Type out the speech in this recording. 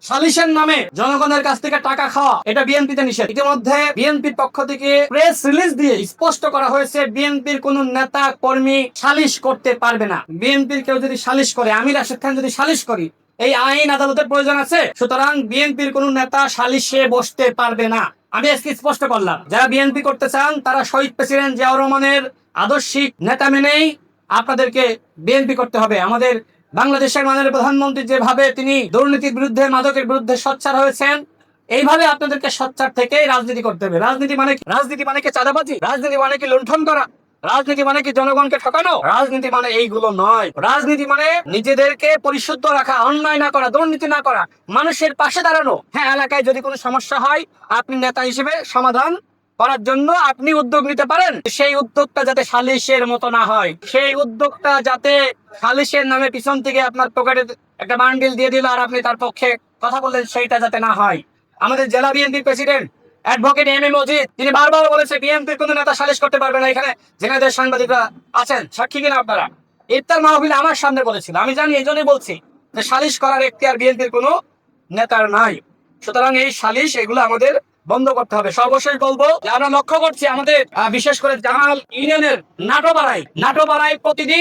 সালিশের নামে জনগণের কাছ থেকে টাকা খাওয়া এটা বিএনপিতে নিষেধ। ইতিমধ্যে বিএনপির পক্ষ থেকে প্রেস রিলিজ দিয়ে স্পষ্ট করা হয়েছে বিএনপির কোন নেতা কর্মী সালিশ করতে পারবে না। বিএনপির কেউ যদি সালিশ করে, আমি রাশেদ খান যদি সালিশ করি, এই আইন আদালতের প্রয়োজন আছে। সুতরাং বিএনপির কোন নেতা সালিশে বসতে পারবে না। আমি আজকে স্পষ্ট করলাম, যারা বিএনপি করতে চান তারা শহীদ প্রেসিডেন্ট জিয়াউর রহমানের আদর্শিক নেতা মেনেই আপনাদেরকে বিএনপি করতে হবে। আমাদের বাংলাদেশের মাননীয় প্রধানমন্ত্রী যেভাবে তিনি দুর্নীতির বিরুদ্ধে, মাদকের বিরুদ্ধে সোচ্চার হয়েছেন, এইভাবে আপনাদেরকে সোচ্চার থেকে রাজনীতি করতে হবে। রাজনীতি মানে কি? রাজনীতি মানে কি চাঁদাবাজি? রাজনীতি মানে কি লুণ্ঠন করা? রাজনীতি মানে কি জনগণকে ঠকানো? রাজনীতি মানে এইগুলো নয়। রাজনীতি মানে নিজেদেরকে পরিশুদ্ধ রাখা, অন্যায় না করা, দুর্নীতি না করা, মানুষের পাশে দাঁড়ানো। হ্যাঁ, এলাকায় যদি কোনো সমস্যা হয় আপনি নেতা হিসেবে সমাধান করার জন্য আপনি উদ্যোগ নিতে পারেন। সেই উদ্যোগটা যাতে সালিশের মতো না হয়, সেই উদ্যোগটা যাতে সালিশের নামে পিছন থেকে আপনার পকেটে একটা বান্ডিল দিয়ে দিল আর আপনি তার পক্ষে কথা বললেন, সেইটা যাতে না হয়। আমাদের জেলা বিএনপির president advocate M A Majid তিনি বারবার বলেছে বিএনপির কোনো নেতা সালিশ করতে পারবে না। এখানে জেনাদের সাংবাদিকরা আছেন, সাক্ষী কিনা আপনারা, ইফতার মাহফিলে আমার সামনে বলেছিল। আমি জানি, এই জন্যই বলছি যে সালিশ করার এখতিয়ার বিএনপির কোনো নেতার নাই। সুতরাং এই সালিশ এগুলো আমাদের বন্ধ করতে হবে। সর্বশেষ বলবো যে আমরা লক্ষ্য করছি আমাদের বিশেষ করে জামাল ইউনিয়নের নাটোপাড়ায় প্রতিদিন